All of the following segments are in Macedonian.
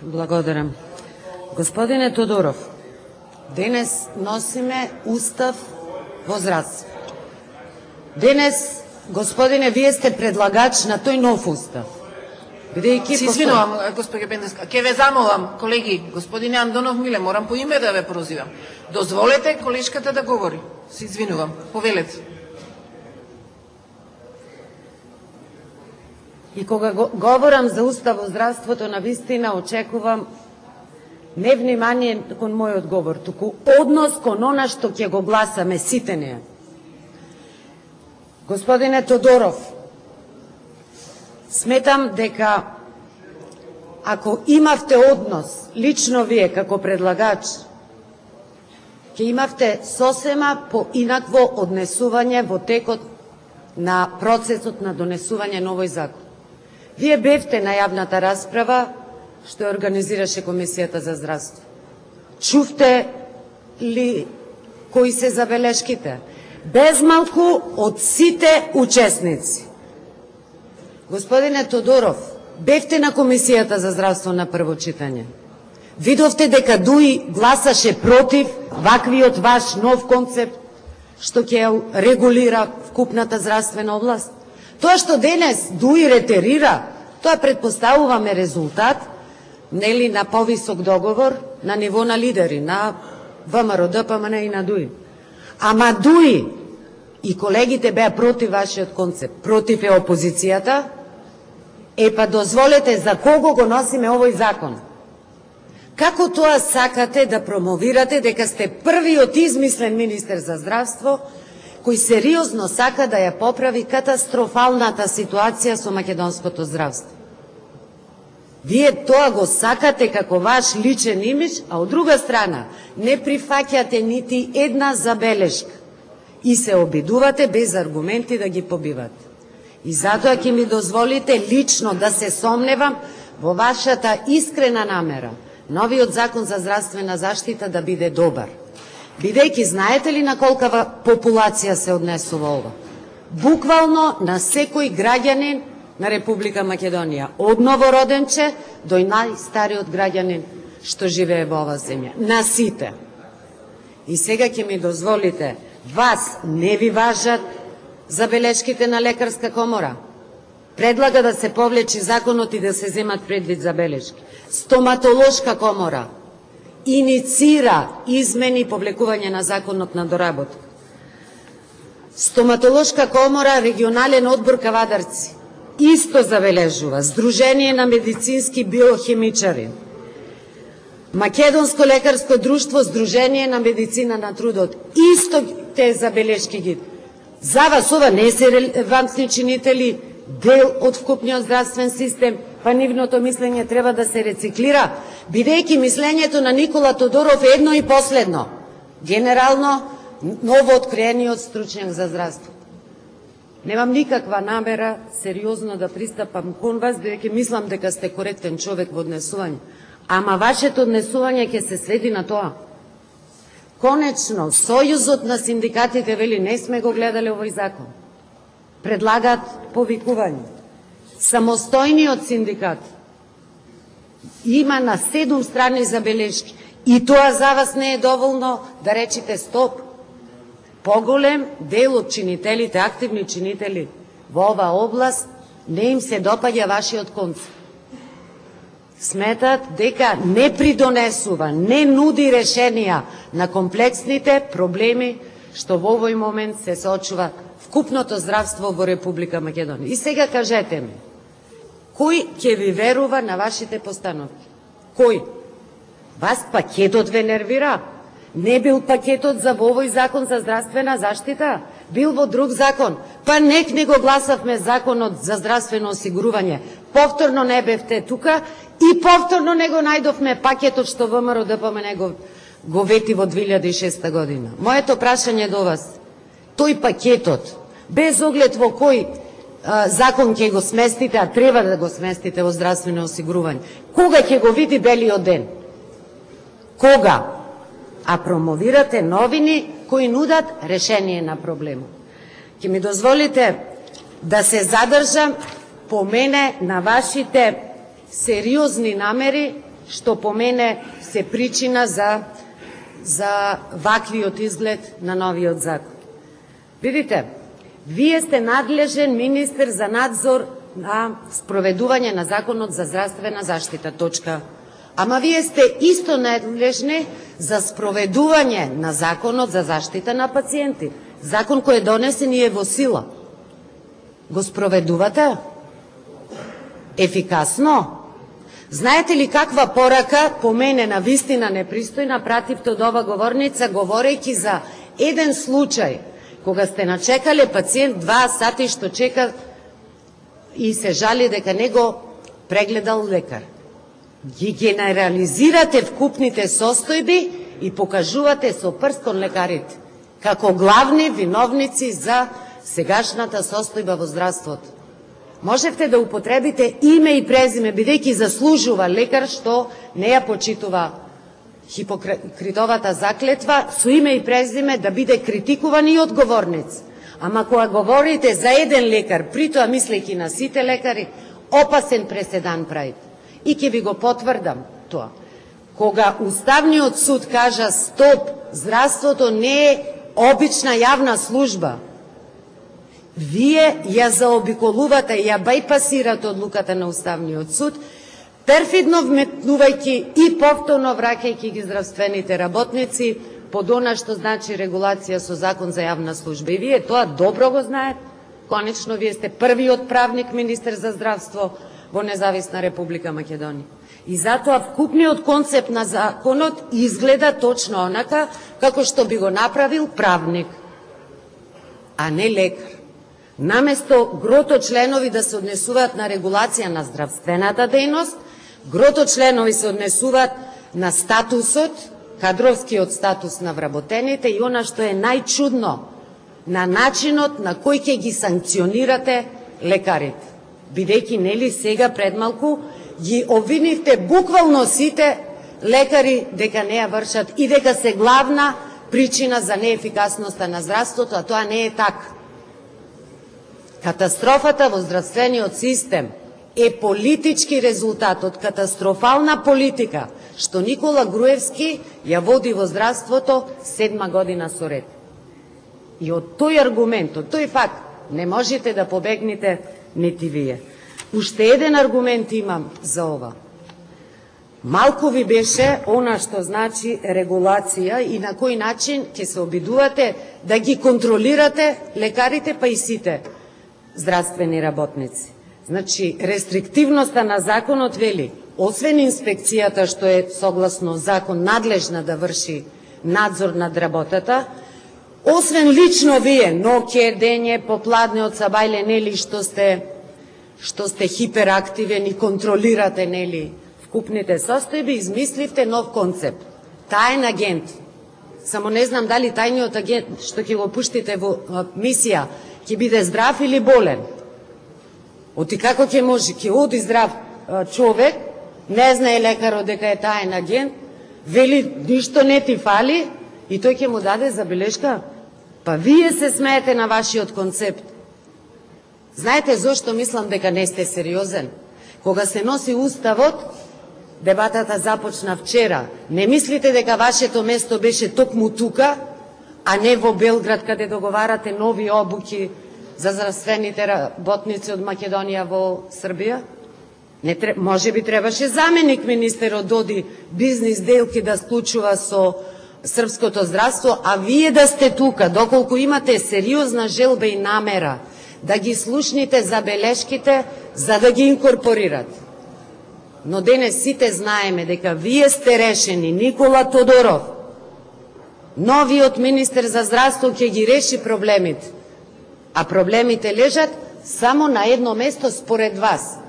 Благодарам. Господине Тодоров, денес носиме устав во здравство. Денес, господине, вие сте предлагач на тој нов устав. Се извинувам, госпоѓа Бендеска. Ке ве замолам, колеги, господине Андонов Миле, морам по име да ве прозивам. Дозволете колешката да говори. Се извинувам. Повелете. И кога говорам за устав во здравството, навистина очекувам не внимание кон мојот говор, туку однос кон она што ќе го гласаме сите неа. Господине Тодоров, сметам дека ако имавте однос, лично вие како предлагач, ќе имавте сосема поинакво однесување во текот на процесот на донесување новој закон. Вие бевте на јавната расправа што ја организираше Комисијата за здравство. Чувте ли кои се забелешките? Безмалку од сите учесници. Господине Тодоров, бевте на Комисијата за здравство на прво читање. Видовте дека ДУИ гласаше против ваквиот ваш нов концепт што ќе регулира вкупната здравствена област. Тоа што денес ДУИ ретерира, тоа предпоставуваме резултат нели на повисок договор на ниво на лидери, на ВМРО, ДПМН и на ДУИ. Ама ДУИ и колегите беа против вашиот концепт, против е опозицијата, па дозволете за кого го носиме овој закон. Како тоа сакате да промовирате дека сте првиот измислен министер за здравство кој сериозно сака да ја поправи катастрофалната ситуација со македонското здравство? Вие тоа го сакате како ваш личен имидж, а од друга страна не прифаќате нити една забелешка и се обидувате без аргументи да ги побивате. И затоа ќе ми дозволите лично да се сомневам во вашата искрена намера новиот закон за здравствена заштита да биде добар. Бидејќи знаете ли на колкава популација се однесува ова? Буквално на секој граѓанин на Република Македонија, од новороденче до најстариот граѓанин што живее во оваа земја. На сите. И сега ќе ми дозволите, вас не ви важат забелешките на Лекарска комора. Предлага да се повлечи законот и да се земат предвид забелешки. Стоматолошка комора иницира измени и повлекување на законот на доработка. Стоматолошка комора, регионален одбор Кавадарци, исто забележува. Сдружение на медицински биохимичари, Македонско лекарско друштво, Сдружение на медицина на трудот, исто те забелешки ги. За вас ова не се релевантни чинители, дел од вкупниот здравствен систем, па нивното мислење треба да се рециклира, бидејќи мислењето на Никола Тодоров е едно и последно. Генерално, ново откриениот стручњак за здравство. Немам никаква намера сериозно да пристапам кон вас, бидејќи мислам дека сте коректен човек во однесување. Ама вашето однесување ќе се сведи на тоа. Конечно, Сојузот на синдикатите вели не сме го гледале овој закон. Предлагаат повикување. Самостојниот синдикат има на 7 страни забелешки. И тоа за вас не е доволно да речите стоп. Поголем дел од чинителите, активни чинители во оваа област, не им се допаѓа вашиот концепт. Сметат дека не придонесува, не нуди решенија на комплексните проблеми што во овој момент се соочува вкупното здравство во Република Македонија. И сега кажете ми, кој ќе ви верува на вашите постановки? Кој? Вас пакетот ве нервира? Не бил пакетот за овој закон за здравствена заштита? Бил во друг закон? Па нек не го гласавме законот за здравствено осигурување. Повторно не бевте тука и повторно не го најдовме пакетот што ВМРО ДПМН го вети во 2006 година. Моето прашање до вас, тој пакетот, без оглед во кој закон ќе го сместите, а треба да го сместите во здравствено осигурување, кога ќе го види белиот ден? Кога? А промовирате новини кои нудат решение на проблемот. Ќе ми дозволите да се задржам по мене на вашите сериозни намери што по мене се причина за ваквиот изглед на новиот закон. Видите, вие сте надлежен министер за надзор на спроведување на законот за здравствена заштита, точка. Ама вие сте исто надлежни за спроведување на законот за заштита на пациенти. Закон кој е донесен и е во сила. Го спроведувате? Ефикасно? Знаете ли каква порака, по мене на вистина непристојна, пративте од ова говорница, говорејќи за еден случај, кога сте начекале пациент 2 сати што чека и се жали дека не го прегледал лекар. Ги генерализирате вкупните состојби и покажувате со прст кон лекарите, како главни виновници за сегашната состојба во здравството. Можевте да употребите име и презиме, бидејќи заслужува лекар што не ја почитува Хипокритовата заклетва, со име и презиме да биде критикуван и одговорниц. Ама кога говорите за еден лекар, притоа мислејќи на сите лекари, опасен преседан правите. И ќе ви го потврдам тоа. Кога Уставниот суд кажа стоп, здравството не е обична јавна служба, вие ја заобиколувате, ја бајпасирате одлуката на Уставниот суд, перфидно вметнувајќи и повторно враќајќи ги здравствените работници под она што значи регулација со закон за јавна служба. И вие тоа добро го знаете. Конечно, вие сте првиот правник министер за здравство во Независна Република Македонија. И затоа вкупниот концепт на законот изгледа точно онака како што би го направил правник, а не лекар. Наместо грото членови да се однесуваат на регулација на здравствената дејност, грото членови се однесуваат на статусот, кадровскиот статус на вработените и она што е најчудно, на начинот на кој ќе ги санкционирате лекарите. Бидејќи нели сега пред малку ги обвинивте буквално сите лекари дека не ја вршат и дека се главна причина за неефикасноста на здравството, а тоа не е така. Катастрофата во здравствениот систем е политички резултат од катастрофална политика што Никола Груевски ја води во здравството 7 година со ред. И од тој аргумент, од тој факт, не можете да побегнете нити вие. Уште еден аргумент имам за ова. Малку ви беше она што значи регулација и на кој начин ќе се обидувате да ги контролирате лекарите па и сите здравствени работници. Значи, рестриктивноста на законот вели, освен инспекцијата што е согласно закон надлежна да врши надзор над работата, освен лично вие, ноќе, дење, попладне од сабајле, нели, што сте хиперактивен и контролирате, нели, вкупните состојби, измисливте нов концепт. Таен агент. Само не знам дали тајниот агент што ќе го пуштите во мисија ќе биде здрав или болен. Оти како ќе може, ќе оди здрав човек, не знае лекарот дека е таен агент, вели ништо не ти фали и тој ќе му даде забелешка. Па вие се смеете на вашиот концепт. Знаете зошто мислам дека не сте сериозен? Кога се носи уставот, дебатата започна вчера. Не мислите дека вашето место беше токму тука, а не во Белград, каде договарате нови обуки за здравствените работници од Македонија во Србија? Може би требаше заменик министерот доди бизнис делки да склучува со српското здравство, а вие да сте тука, доколку имате сериозна желба и намера да ги слушните забелешките за да ги инкорпорирате. Но денес сите знаеме дека вие сте решени, Никола Тодоров, новиот министер за здравство, ќе ги реши проблемите. А проблемите лежат само на едно место според вас.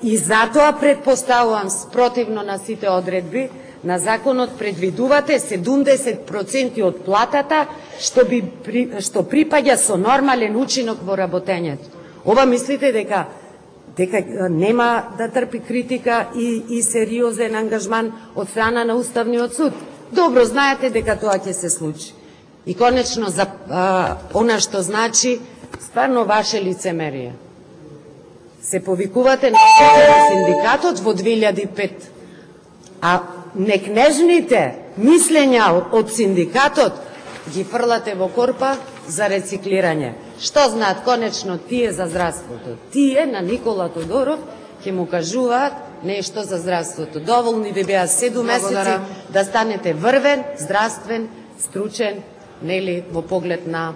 И затоа предпоставувам, спротивно на сите одредби на законот, предвидувате 70% од платата што припаѓа со нормален учинок во работењето. Ова мислите дека нема да трпи критика и сериозен ангажман од страна на Уставниот суд? Добро знаете дека тоа ќе се случи. И конечно за она што значи стварно ваше лицемерие. Се повикувате на синдикатот во 2005 А некнежните мислења од синдикатот ги фрлате во корпа за рециклирање. Што знаат конечно тие за здравството? Тие на Никола Тодоров ќе му кажуваат нешто за здравството. Доволни ви беа 7 месеци да станете врвен, здравствен, стручен, нели, во поглед на